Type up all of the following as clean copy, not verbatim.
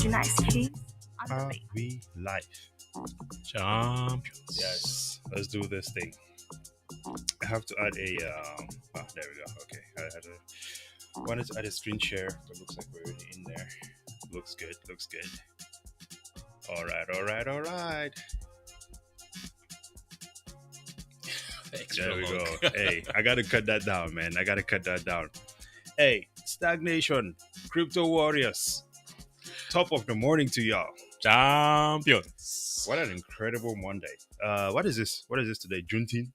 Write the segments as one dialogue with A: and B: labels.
A: Are we live?
B: Champions.
A: Yes. Let's do this thing. I have to add a. There we go. Okay. Wanted to add a screen share, but looks like we're already in there. Looks good. Looks good. All right. All right. All right.
B: Extra
A: There we
B: long.
A: go. Hey, I gotta cut that down, man. I gotta cut that down. Hey, Stagnation, Crypto Warriors. Top of the morning to y'all.
B: Champions.
A: What an incredible Monday. What is this? What is this today? Juneteenth?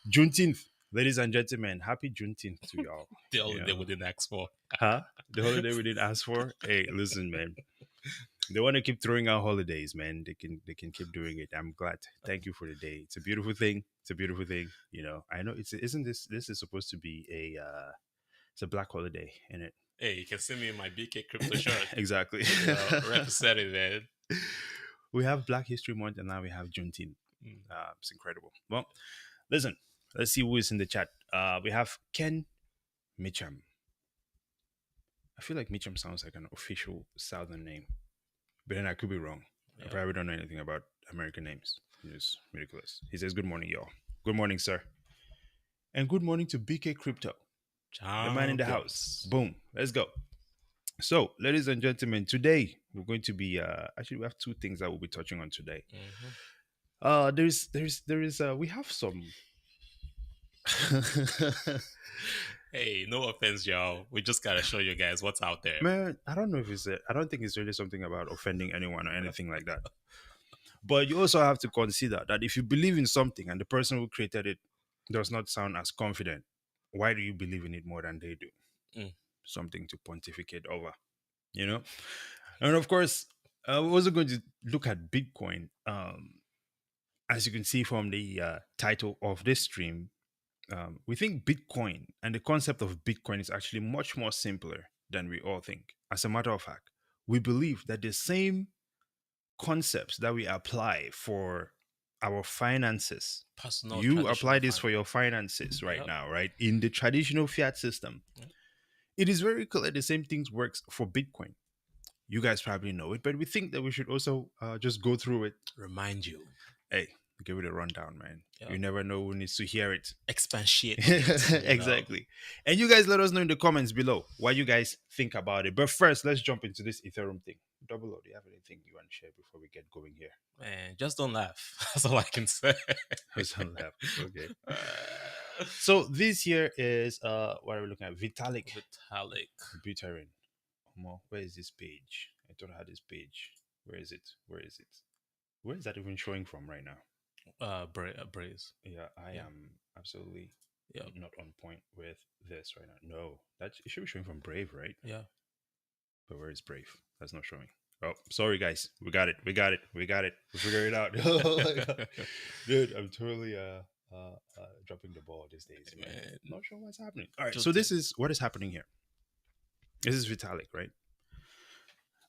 A: Juneteenth. Ladies and gentlemen, happy Juneteenth to y'all.
B: The only day we didn't ask for.
A: Huh? The holiday we didn't ask for? Hey, listen, man. They want to keep throwing out holidays, man. They can keep doing it. I'm glad. Thank you for the day. It's a beautiful thing. It's a beautiful thing. You know, I know isn't this is supposed to be it's a black holiday, isn't it?
B: Hey, you can see me in my BK crypto shirt.
A: Exactly.
B: Representing, man.
A: We have Black History Month and now we have Juneteenth. It's incredible. Well, listen, let's see who is in the chat. We have Ken Mitcham. I feel like Mitcham sounds like an official Southern name, but then I could be wrong. I probably don't know anything about American names. It's ridiculous. He says, "Good morning, y'all. Good morning, sir. And good morning to BK Crypto, the man in the house. Boom. Let's go." So, ladies and gentlemen, today we're going to be actually we have two things that we'll be touching on today. We have some.
B: Hey, no offense, y'all. We just gotta show you guys what's out there.
A: Man, I don't know if I don't think it's really something about offending anyone or anything like that. But you also have to consider that if you believe in something and the person who created it does not sound as confident, why do you believe in it more than they do? Something to pontificate over, you know? And of course, we're also going to look at Bitcoin. As you can see from the title of this stream, we think Bitcoin and the concept of Bitcoin is actually much more simpler than we all think. As a matter of fact, we believe that the same concepts that we apply for our finances, you apply this for your finances right now, right? In the traditional fiat system, it is very clear the same things works for Bitcoin. You guys probably know it, but we think that we should also just go through it.
B: Remind you.
A: Hey, give it a rundown, man. You never know who needs to hear it.
B: Expatiate.
A: Exactly. And you guys let us know in the comments below what you guys think about it. But first, let's jump into this Ethereum thing. Double O, do you have anything you want to share before we get going here?
B: Man, just don't laugh. That's all I can say.
A: Just don't laugh. Okay. So this here is what are we looking at? Vitalik. Buterin. Where is this page? I thought I had this page. Where is it? Where is that even showing from right now?
B: Braze.
A: Yeah, I am absolutely not on point with this right now. No, it should be showing from Brave, right?
B: Yeah.
A: But where is Brave? That's not showing. Oh, sorry guys. We got it. We figured it out. Dude, I'm totally dropping the ball these days, man. Not sure what's happening. All right, so this is what is happening here. This is Vitalik, right?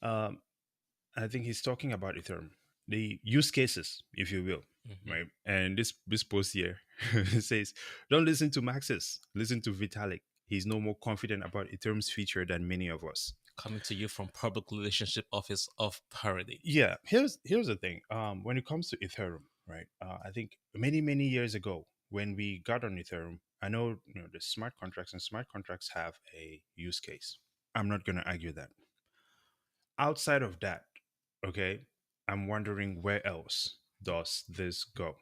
A: I think he's talking about Ethereum, the use cases, if you will, right? And this post here it says, "Don't listen to Maxis, listen to Vitalik. He's no more confident about Ethereum's feature than many of us."
B: Coming to you from Public Relationship Office of Parity.
A: Yeah, here's the thing. When it comes to Ethereum, right? I think many years ago when we got on Ethereum, I know the smart contracts and smart contracts have a use case. I'm not going to argue that. Outside of that, okay, I'm wondering where else does this go?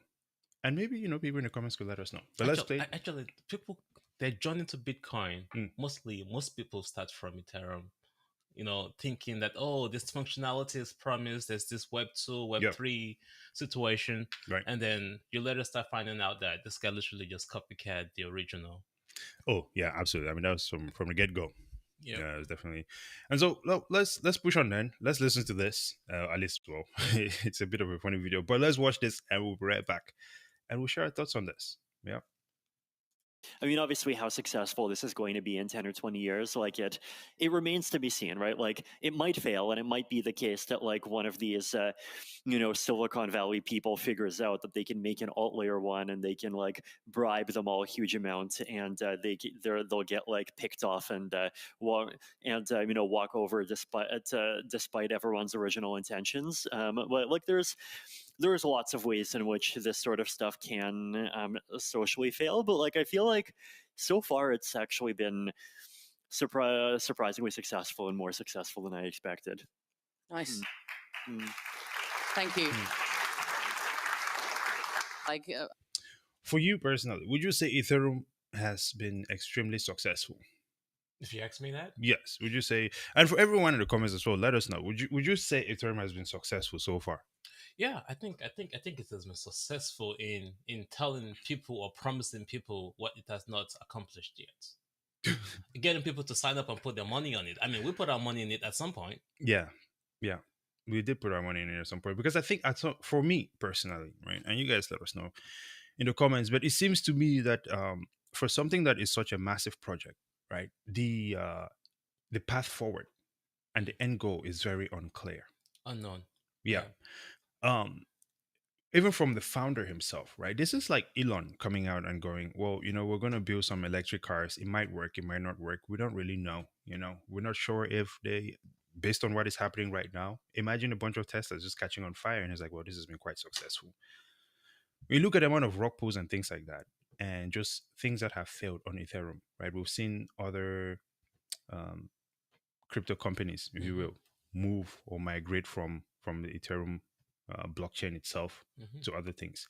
A: And maybe, people in the comments could let us know. But let's play.
B: Actually, people, they're joining to Bitcoin. Most people start from Ethereum, thinking that, this functionality is promised. There's this Web 2, Web 3 situation.
A: Right.
B: And then you later start finding out that this guy literally just copycat the original.
A: Oh, yeah, absolutely. I mean, that was from the get-go. Yeah, it was definitely. And so let's push on then. Let's listen to this. At least, well, it's a bit of a funny video, but let's watch this and we'll be right back and we'll share our thoughts on this. Yeah.
C: I mean, obviously, how successful this is going to be in 10 or 20 years, like it remains to be seen, right? Like it might fail, and it might be the case that like one of these, Silicon Valley people figures out that they can make an alt layer one, and they can like bribe them all a huge amount, and they'll get like picked off and walk and walk over despite everyone's original intentions. But like there's lots of ways in which this sort of stuff can socially fail, but like I feel like so far it's actually been surprisingly successful and more successful than I expected.
D: Nice.
C: Mm, mm.
D: Thank you.
A: Mm.
D: Like,
A: For you personally, would you say Ethereum has been extremely successful?
B: If you ask me that,
A: Yes. Would you say, and for everyone in the comments as well, let us know. Would you say Ethereum has been successful so far?
B: yeah, I think it has been successful in telling people or promising people what it has not accomplished yet. Getting people to sign up and put their money on it. I mean, we put our money in it at some point.
A: Yeah, yeah. We did put our money in it at some point because I think for me personally, right, and you guys let us know in the comments. But it seems to me that for something that is such a massive project, right, the path forward and the end goal is very unclear.
B: Unknown.
A: Yeah.
B: Yeah.
A: Um, even from the founder himself, right? This is like Elon coming out and going, well, we're going to build some electric cars. It might work, it might not work. We don't really know. We're not sure if based on what is happening right now. Imagine a bunch of Teslas just catching on fire, and it's like, well, this has been quite successful. We look at the amount of rock pools and things like that, and just things that have failed on Ethereum, right? We've seen other um, crypto companies, if you
B: Hmm.
A: will, move or migrate from the Ethereum blockchain itself
B: Hmm.
A: to other things.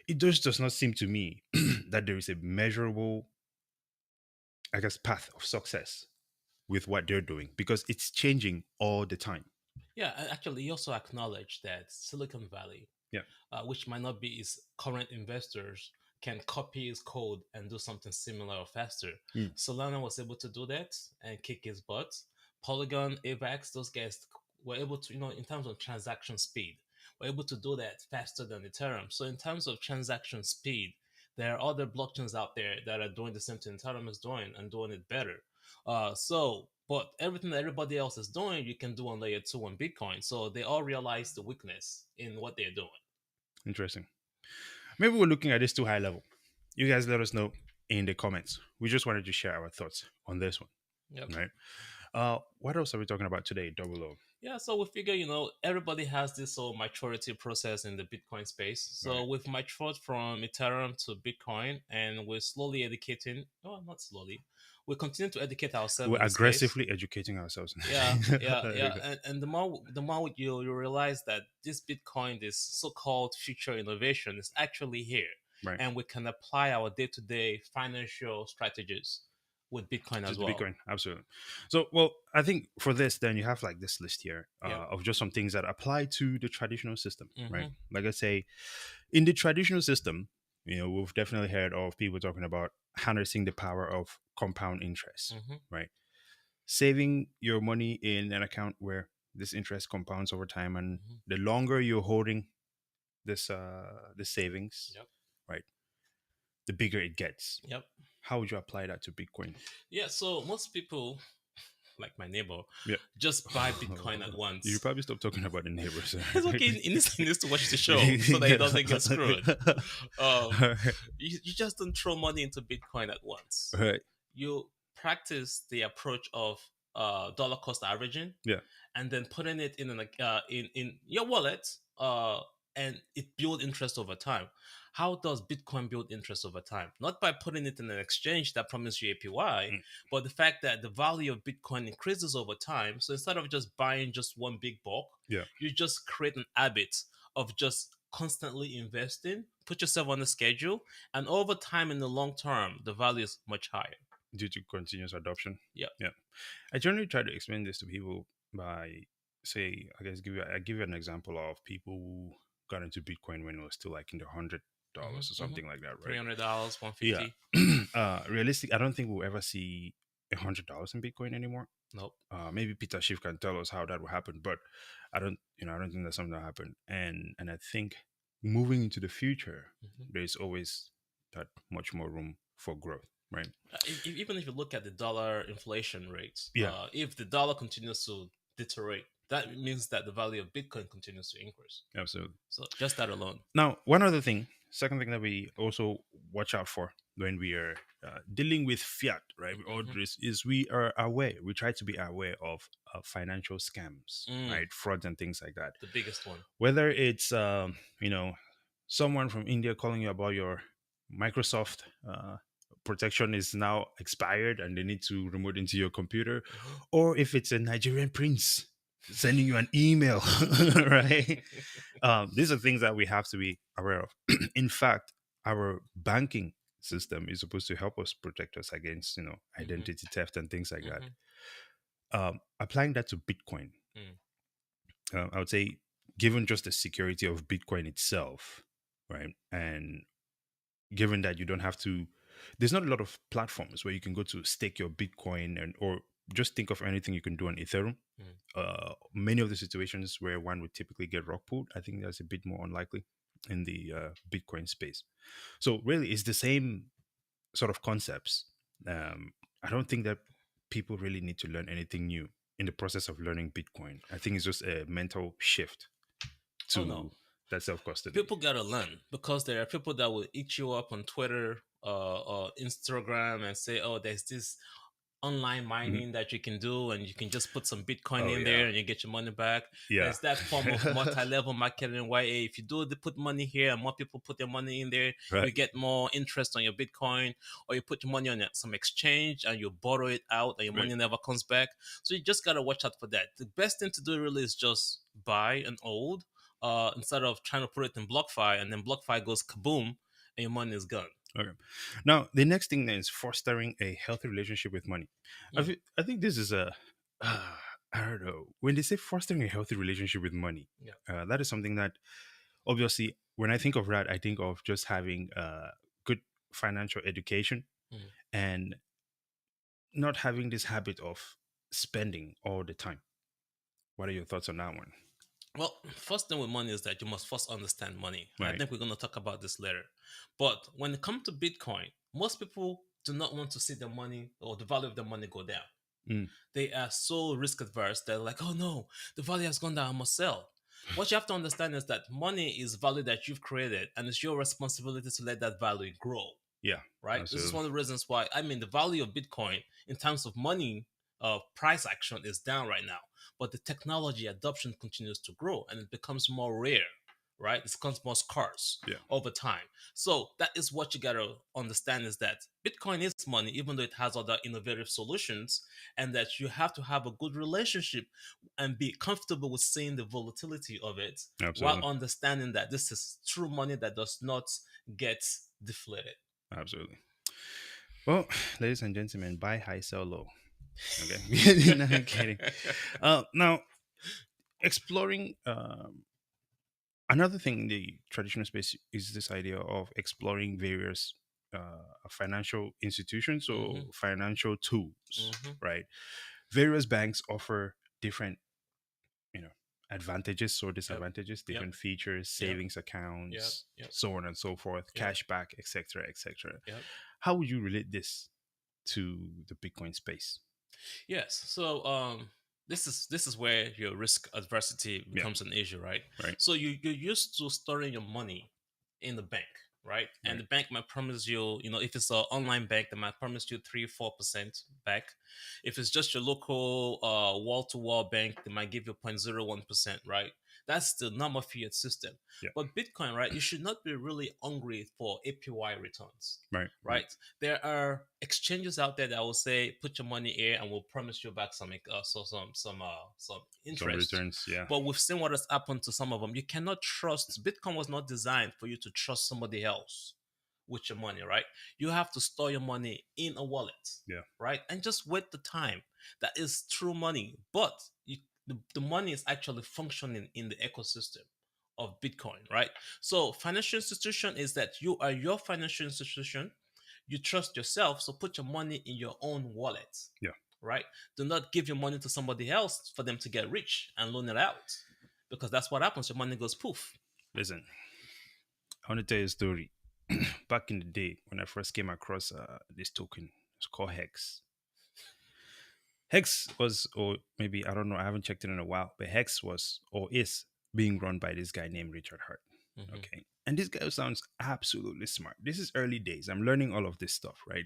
A: It just does not seem to me that there is a measurable, I guess, path of success with what they're doing because it's changing all the time.
B: Yeah, and actually, he also acknowledged that Silicon Valley,
A: Yeah.
B: which might not be his current investors, can copy his code and do something similar or faster.
A: Mm.
B: Solana was able to do that and kick his butt. Polygon, AVAX, those guys were able to, in terms of transaction speed, were able to do that faster than Ethereum. So in terms of transaction speed, there are other blockchains out there that are doing the same thing Ethereum is doing and doing it better. But everything that everybody else is doing, you can do on layer two on Bitcoin. So they all realize the weakness in what they're doing.
A: Interesting. Maybe we're looking at this too high level. You guys let us know in the comments. We just wanted to share our thoughts on this one,
B: Yep.
A: right? What else are we talking about today, Double O?
B: Yeah, so we figure, everybody has this whole maturity process in the Bitcoin space.
A: Right.
B: So we've matured from Ethereum to Bitcoin, and we're slowly educating. No, not slowly. We continue to educate ourselves
A: We're
B: in the space.
A: aggressively educating ourselves.
B: Yeah, yeah,
A: There you
B: yeah.
A: go.
B: And the more you realize that this Bitcoin, this so-called future innovation, is actually here,
A: Right.
B: and we can apply our day-to-day financial strategies with Bitcoin
A: To
B: as
A: the
B: well.
A: Bitcoin, absolutely. So, well, I think for this, then you have like this list here
B: Yep.
A: of just some things that apply to the traditional system, right?
B: Mm-hmm.
A: Like I say, in the traditional system, we've definitely heard of people talking about harnessing the power of compound interest,
B: Mm-hmm.
A: right? Saving your money in an account where this interest compounds over time, and
B: Mm-hmm.
A: the longer you're holding this savings,
B: Yep.
A: right, the bigger it gets.
B: Yep.
A: How would you apply that to Bitcoin?
B: Yeah. So most people, like my neighbor,
A: Yeah.
B: just buy Bitcoin at
A: You should
B: once.
A: probably stop talking about the neighbors.
B: It's okay. He needs to watch the show so that he doesn't get screwed. Um,
A: Alright.
B: you just don't throw money into Bitcoin at once.
A: Alright.
B: You practice the approach of dollar cost averaging,
A: Yeah.
B: and then putting it in your wallet, and it build interest over time. How does Bitcoin build interest over time? Not by putting it in an exchange that promises you APY,
A: Mm.
B: but the fact that the value of Bitcoin increases over time. So instead of just buying just one big bulk,
A: Yeah.
B: you just create an habit of just constantly investing, put yourself on a schedule, and over time in the long term, the value is much higher.
A: Due to continuous adoption.
B: Yeah.
A: Yeah. I generally try to explain this to people by say, I guess I give you an example of people who got into Bitcoin when it was still like in the $100 or
B: Mm-hmm, mm-hmm.
A: something like that, right?
B: $300,
A: Yeah.
B: 150.
A: Realistic, I don't think we'll ever see $100 in Bitcoin anymore.
B: Nope.
A: Maybe Peter Schiff can tell us how that will happen, but I don't think that's something that happen. And I think moving into the future,
B: Mm-hmm.
A: there's always that much more room for growth. right?
B: Even if you look at the dollar inflation rates,
A: Yeah,
B: if the dollar continues to deteriorate, that means that the value of Bitcoin continues to increase.
A: absolutely.
B: So just that alone.
A: Now, one other thing, second thing that we also watch out for when we are dealing with fiat, right, with all
B: Hmm.
A: this, is we are aware, we try to be aware of financial scams,
B: Mm,
A: right, frauds and things like that.
B: the biggest one.
A: Whether it's, someone from India calling you about your Microsoft protection is now expired and they need to remote into your computer,
B: Mhm.
A: or if it's a Nigerian prince sending you an email, right? These are things that we have to be aware of. In fact, our banking system is supposed to help us protect us against,
B: Mhm.
A: identity theft and things like that.
B: Mhm.
A: Applying that to Bitcoin,
B: Mm.
A: I would say, given just the security of Bitcoin itself, right, and given that you don't have to, there's not a lot of platforms where you can go to stake your Bitcoin and or just think of anything you can do on Ethereum.
B: Mm.
A: Many of the situations where one would typically get rock pulled, I think that's a bit more unlikely in the Bitcoin space. So really, it's the same sort of concepts. I don't think that people really need to learn anything new in the process of learning Bitcoin. I think it's just a mental shift
B: Oh no,
A: to that self custody.
B: people gotta learn because there are people that will eat you up on Twitter or Instagram and say, "Oh, there's this online
A: Mhm.
B: mining that you can do, and you can just put some Bitcoin
A: Oh
B: in
A: yeah,
B: there and you get your money back."
A: yeah,
B: There's that form of multi-level marketing where if you do put money here and more people put their money in there,
A: right.
B: you get more interest on your Bitcoin, or you put your money on some exchange and you borrow it out and your
A: Right.
B: money never comes back. So you just gotta watch out for that. The best thing to do really is just buy an old, instead of trying to put it in BlockFi and then BlockFi goes kaboom and your money is gone.
A: Okay. Now the next thing then is fostering a healthy relationship with money.
B: Mm,
A: I think this is a I don't know, when they say fostering a healthy relationship with money.
B: yeah.
A: That is something that obviously when I think of that, I think of just having good financial education
B: Mm.
A: and not having this habit of spending all the time. What are your thoughts on that one?
B: Well, first thing with money is that you must first understand money. And I
A: Right.
B: think we're going to talk about this later. But when it comes to Bitcoin, most people do not want to see their money or the value of their money go down.
A: Mm.
B: They are so risk adverse. They're like, oh no, the value has gone down. I must sell. What you have to understand is that money is value that you've created, and it's your responsibility to let that value grow,
A: Yeah.
B: right? This is
A: Absolutely.
B: one of the reasons why, I mean, the value of Bitcoin in terms of money, price action is down right now, but the technology adoption continues to grow and it becomes more rare, right? It becomes more scarce
A: Yeah.
B: over time. So that is what you gotta understand is that Bitcoin is money, even though it has other innovative solutions, and that you have to have a good relationship and be comfortable with seeing the volatility of it while
A: Absolutely.
B: understanding that this is true money that does not get deflated.
A: Absolutely. Well, ladies and gentlemen, buy high, sell low. Okay. No, I'm kidding. Now, exploring another thing in the traditional space is this idea of exploring various financial institutions or
B: Hmm.
A: financial tools,
B: Hmm.
A: right? Various banks offer different, you know, advantages or
B: Yep.
A: disadvantages,
B: Yep.
A: different features,
B: Yep.
A: savings
B: Yep.
A: accounts,
B: Yep.
A: so on and so forth,
B: Yep.
A: cashback, etc., etc.
B: Yep.
A: How would you relate this to the Bitcoin space?
B: Yes. So this is where your risk adversity
A: Yeah,
B: becomes an issue, right?
A: right,
B: So you're used to storing your money in the bank, right? And
A: right,
B: the bank might promise you, if it's an online bank, they might promise you 3-4% back. If it's just your local wall to wall bank, they might give you 0.01%, right? That's the normal fiat system.
A: yeah,
B: But Bitcoin, right? You should not be really hungry for APY returns,
A: right, right.
B: right? There are exchanges out there that will say, "Put your money here, and we'll promise you back some
A: Some
B: interest."
A: returns, yeah,
B: But we've seen what has happened to some of them. You cannot trust. Bitcoin was not designed for you to trust somebody else with your money, right? You have to store your money in a wallet,
A: yeah,
B: right? And just wait the time. That is true money, but the money is actually functioning in the ecosystem of Bitcoin, right? So financial institution is that you are your financial institution. You trust yourself, so put your money in your own wallet,
A: yeah.
B: right? Do not give your money to somebody else for them to get rich and loan it out, because that's what happens. Your money goes poof.
A: Listen, I want to tell you a story. back in the day when I first came across this token. It's called Hex. Hex was, or maybe I don't know, I haven't checked it in a while, but Hex was or is being run by this guy named Richard Hart.
B: Mm-hmm.
A: Okay. And this guy sounds absolutely smart. This is early days. I'm learning all of this stuff, right?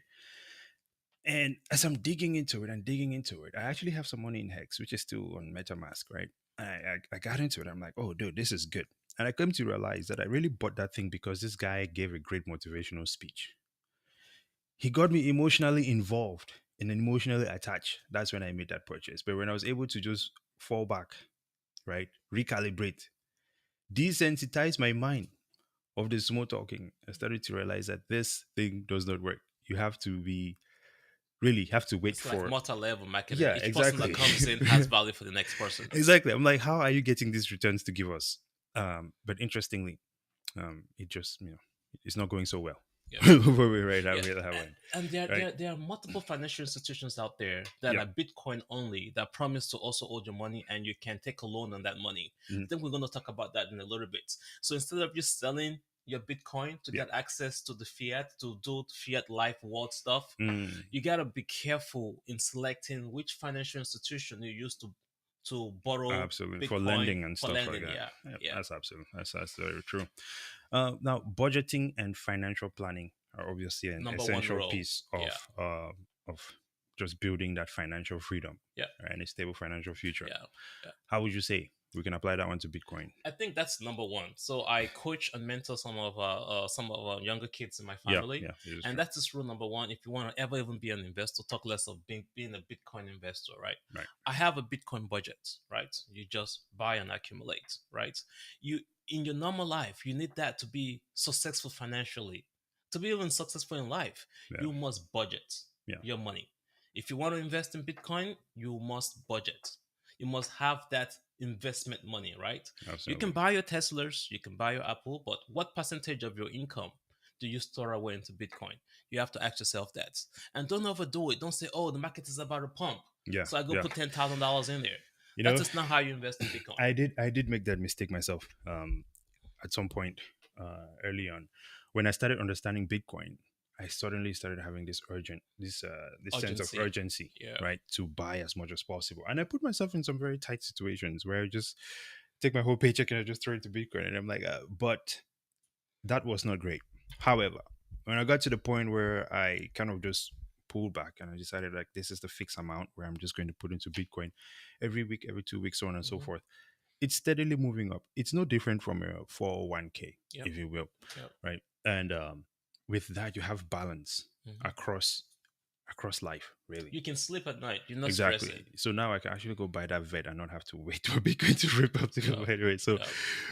A: And as I'm digging into it and digging into it, I actually have some money in Hex, which is still on MetaMask, right? I got into it. I'm like, oh, dude, this is good. And I come to realize that I really bought that thing because this guy gave a great motivational speech. He got me emotionally involved and emotionally attached. That's when I made that purchase. But when I was able to just fall back, right, recalibrate, desensitize my mind of the small talking, I started to realize that this thing does not work. You have to be really have to wait
B: It's like
A: for.
B: multi-level marketing.
A: Yeah,
B: Each person that
A: exactly.
B: comes in has value for the next person.
A: Exactly. I'm like, how are you getting these returns to give us? But interestingly, it just it's not going so well.
B: Yeah.
A: Where we right now,
B: Yeah,
A: we have one,
B: and
A: right?
B: there are multiple financial institutions out there that
A: Yeah.
B: are Bitcoin only that promise to also hold your money, and you can take a loan on that money. I
A: Mhm.
B: think we're going to talk about that in a little bit. So instead of just selling your Bitcoin to
A: Yeah.
B: get access to the fiat to do fiat life world stuff,
A: Mm,
B: you gotta be careful in selecting which financial institution you use to borrow
A: absolutely. For
B: Bitcoin
A: lending and
B: for
A: stuff like
B: lending.
A: that.
B: Yeah,
A: Yep,
B: yeah.
A: that's absolutely that's very true. Now, budgeting and financial planning are obviously an
B: Number one
A: essential
B: rule.
A: piece
B: Yeah,
A: of just building that financial freedom,
B: yeah,
A: right, and a stable financial future.
B: yeah, yeah.
A: How would you say we can apply that one to Bitcoin?
B: I think that's number one. So I coach and mentor some of our younger kids in my
A: Yeah,
B: family,
A: yeah, it is
B: and
A: true.
B: that's just rule number one. If you want to ever even be an investor, talk less of being a Bitcoin investor, right?
A: Right.
B: I have a Bitcoin budget, right? You just buy and accumulate, right? You in your normal life, you need that to be successful financially. To be even successful in life,
A: Yeah,
B: you must budget
A: yeah,
B: your money. If you want to invest in Bitcoin, you must budget. You must have that investment money, right? You can
A: absolutely.
B: buy your Teslas, you can buy your Apple, but what percentage of your income do you store away into Bitcoin? You have to ask yourself that. And don't overdo it. Don't say, oh, the market is about to pump.
A: Yeah,
B: So I go
A: yeah.
B: put $10,000 in there.
A: You
B: That
A: know,
B: is not how you invest in Bitcoin.
A: I did make that mistake myself. At some point early on, when I started understanding Bitcoin, I suddenly started having this sense of
B: Urgency.
A: urgency,
B: Yeah.
A: right, to buy as much as possible. And I put myself in some very tight situations where I just take my whole paycheck and I just throw it to Bitcoin, and I'm like, but that was not great. However, when I got to the point where I kind of just pulled back and I decided like this is the fixed amount where I'm just going to put into Bitcoin every week, every 2 weeks, so on and so
B: Mhm.
A: forth, it's steadily moving up. It's no different from a 401k,
B: Yep.
A: if you will,
B: Yep.
A: right? And with that, you have balance
B: Mhm.
A: across life, really.
B: You can sleep at night. You're not
A: Exactly.
B: stressing.
A: So now I can actually go buy that vet and not have to wait for Bitcoin to rip up to go
B: Yep.
A: by the way. So
B: Yep.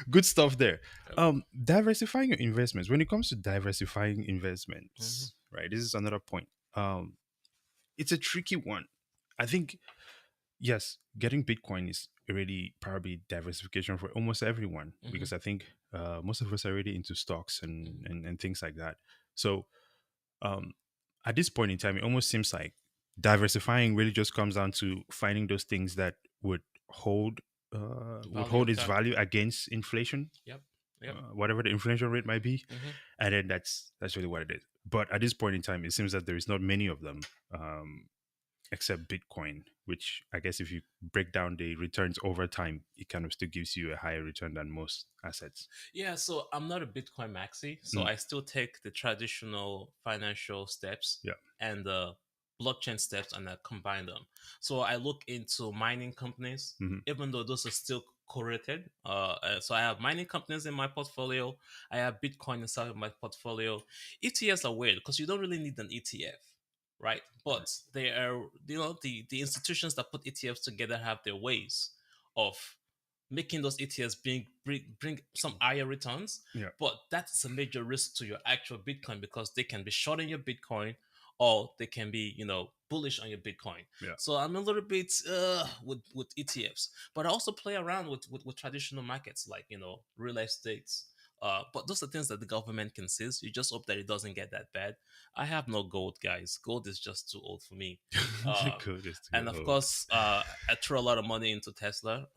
A: good stuff there.
B: Yep.
A: Diversifying your investments. When it comes to diversifying
B: Mhm.
A: investments, right? This is another point. It's a tricky one. I think yes, getting Bitcoin is already probably diversification for almost everyone
B: Mhm.
A: because I think most of us are already into stocks and,
B: Mhm.
A: and things like that. So um, at this point in time, it almost seems like diversifying really just comes down to finding those things that hold
B: The
A: would
B: value
A: hold
B: of
A: its
B: that.
A: value against inflation,
B: Yep. Yep.
A: whatever the inflation rate might be,
B: Mhm.
A: and then that's really what it is. But at this point in time, it seems that there is not many of them. Except Bitcoin, which I guess if you break down the returns over time, it kind of still gives you a higher return than most assets.
B: Yeah, so I'm not a Bitcoin maxi, so
A: Mm,
B: I still take the traditional financial steps
A: yeah.
B: and the blockchain steps and I combine them. So I look into mining companies,
A: Hmm.
B: even though those are still correlated. So I have mining companies in my portfolio. I have Bitcoin inside of my portfolio. ETFs are weird because you don't really need an ETF, right? But they are, the institutions that put ETFs together have their ways of making those ETFs bring some higher returns.
A: Yeah.
B: But that's a major risk to your actual Bitcoin because they can be shorting your Bitcoin or they can be, bullish on your Bitcoin.
A: Yeah.
B: So I'm a little bit with ETFs, but I also play around with traditional markets like real estate. But those are things that the government can seize. You just hope that it doesn't get that bad. I have no gold, guys. Gold is just too old for me. Um,
A: Good is too
B: and of
A: old.
B: course, I throw a lot of money into Tesla.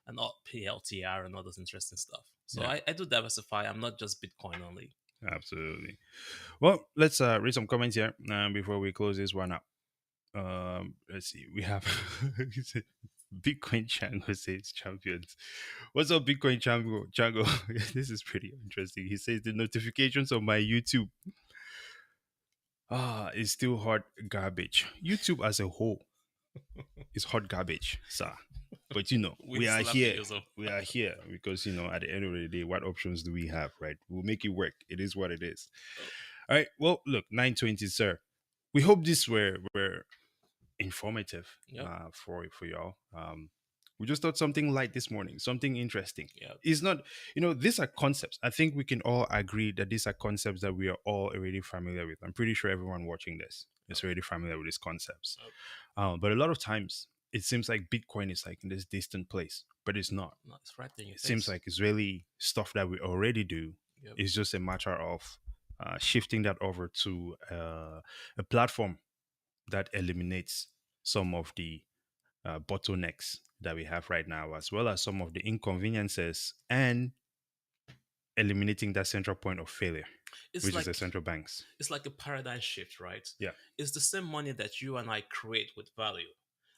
B: And all PLTR and all those interesting stuff. So
A: Yeah.
B: I do diversify. I'm not just Bitcoin only.
A: Absolutely. Well, let's read some comments here before we close this one up. Let's see. We have Bitcoin Chango says champions. What's up, Bitcoin Chango? Chango, this is pretty interesting. He says the notifications on my YouTube is still hot garbage. YouTube as a whole is hot garbage, sir. But we are
B: still have to
A: here.
B: use them.
A: We are here because at the end of the day, what options do we have, right? We'll make it work. It is what it is. All right. Well, look, 920, sir. We hope this were informative
B: Yep.
A: for y'all. We just thought something light this morning, something interesting.
B: Yep.
A: It's not, these are concepts. I think we can all agree that these are concepts that we are all already familiar with. I'm pretty sure everyone watching this is already familiar with these concepts. But a lot of times it seems like Bitcoin is like in this distant place, but it's not.
B: No, it's right there in your
A: It seems
B: face.
A: like it's really stuff that we already do.
B: Yep.
A: It's just a matter of shifting that over to a platform that eliminates some of the bottlenecks that we have right now, as well as some of the inconveniences, and eliminating that central point of failure,
B: It's
A: which is
B: like
A: the central banks.
B: it's like a paradigm shift, right?
A: Yeah.
B: It's the same money that you and I create with value.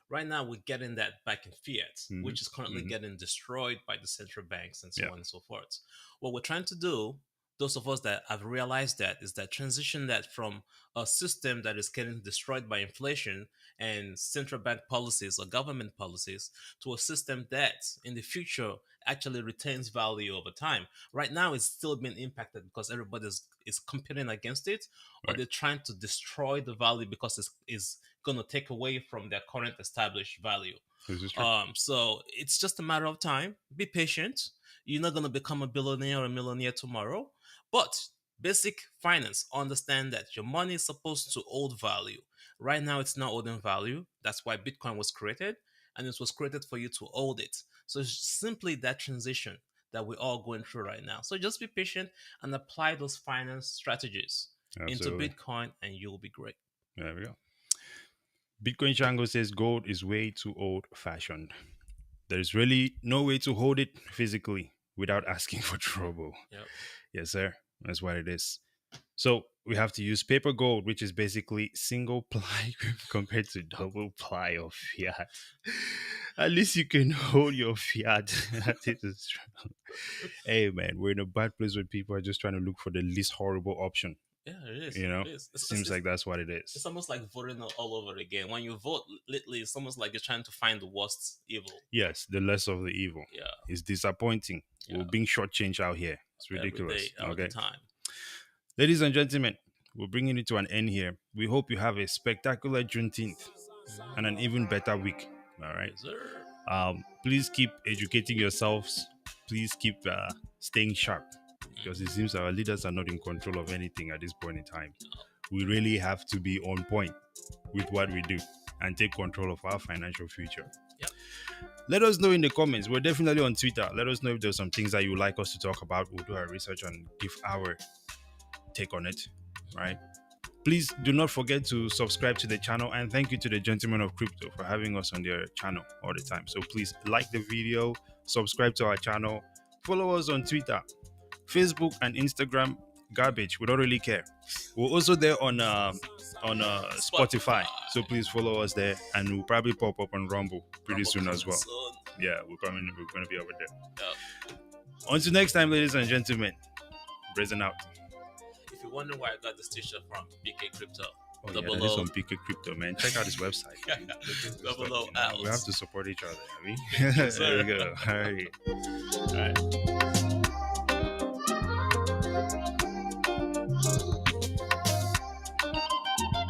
B: Right now, we're getting that back in fiat,
A: Mhm.
B: which is currently
A: Mhm.
B: getting destroyed by the central banks and so
A: Yeah.
B: on and so forth. What we're trying to do, those of us that have realized that, is that transition that from a system that is getting destroyed by inflation and central bank policies or government policies to a system that in the future actually retains value over time. Right now, it's still being impacted because everybody is competing against it, or
A: Right.
B: they're trying to destroy the value because it's going to take away from their current established value.
A: This is true.
B: So it's just a matter of time. Be patient. You're not going to become a billionaire or a millionaire tomorrow, but basic finance, understand that your money is supposed to hold value. Right now, it's not holding value. That's why Bitcoin was created, and it was created for you to hold it. So it's simply that transition that we're all going through right now. So just be patient and apply those finance strategies
A: Absolutely.
B: into Bitcoin, and you'll be great.
A: There we go. Bitcoin Chango says gold is way too old fashioned. There is really no way to hold it physically without asking for trouble.
B: Yep.
A: Yes, sir. That's what it is. So we have to use paper gold, which is basically single ply compared to double ply of fiat. At least you can hold your fiat. That is true. Hey, man, we're in a bad place where people are just trying to look for the least horrible option.
B: Yeah, it is.
A: You know,
B: It is.
A: seems like that's what it is.
B: It's almost like voting all over again. When you vote, lately, it's almost like you're trying to find the worst evil.
A: Yes, the less of the evil.
B: Yeah.
A: It's disappointing.
B: Yeah.
A: We're being shortchanged out here. It's ridiculous.
B: Every day, all the time.
A: Ladies and gentlemen, we're bringing it to an end here. We hope you have a spectacular Juneteenth and an even better week. All right.
B: Yes, sir.
A: Please keep educating yourselves. Please keep staying sharp, because it seems our leaders are not in control of anything at this point in time. We really have to be on point with what we do and take control of our financial future.
B: Yep.
A: Let us know in the comments. We're definitely on Twitter. Let us know if there's some things that you would like us to talk about. We'll do our research and give our take on it, right? Please do not forget to subscribe to the channel, and thank you to the Gentlemen of Crypto for having us on their channel all the time. So please like the video, subscribe to our channel, follow us on Twitter, Facebook, and Instagram. Garbage, we don't really care. We're also there on Spotify, so please follow us there, and we'll probably pop up on Rumble pretty soon as well. Yeah, we're going to be over there.
B: Yep.
A: Until next time, ladies and gentlemen, Brazen out.
B: If you're wondering where I got this t-shirt from, BK Crypto.
A: Oh, yeah, that is on BK Crypto, man. Check out his website.
B: Double O
A: We have to support each other. I mean,
B: Yes,
A: there
B: sir.
A: we go. All right.
B: All right.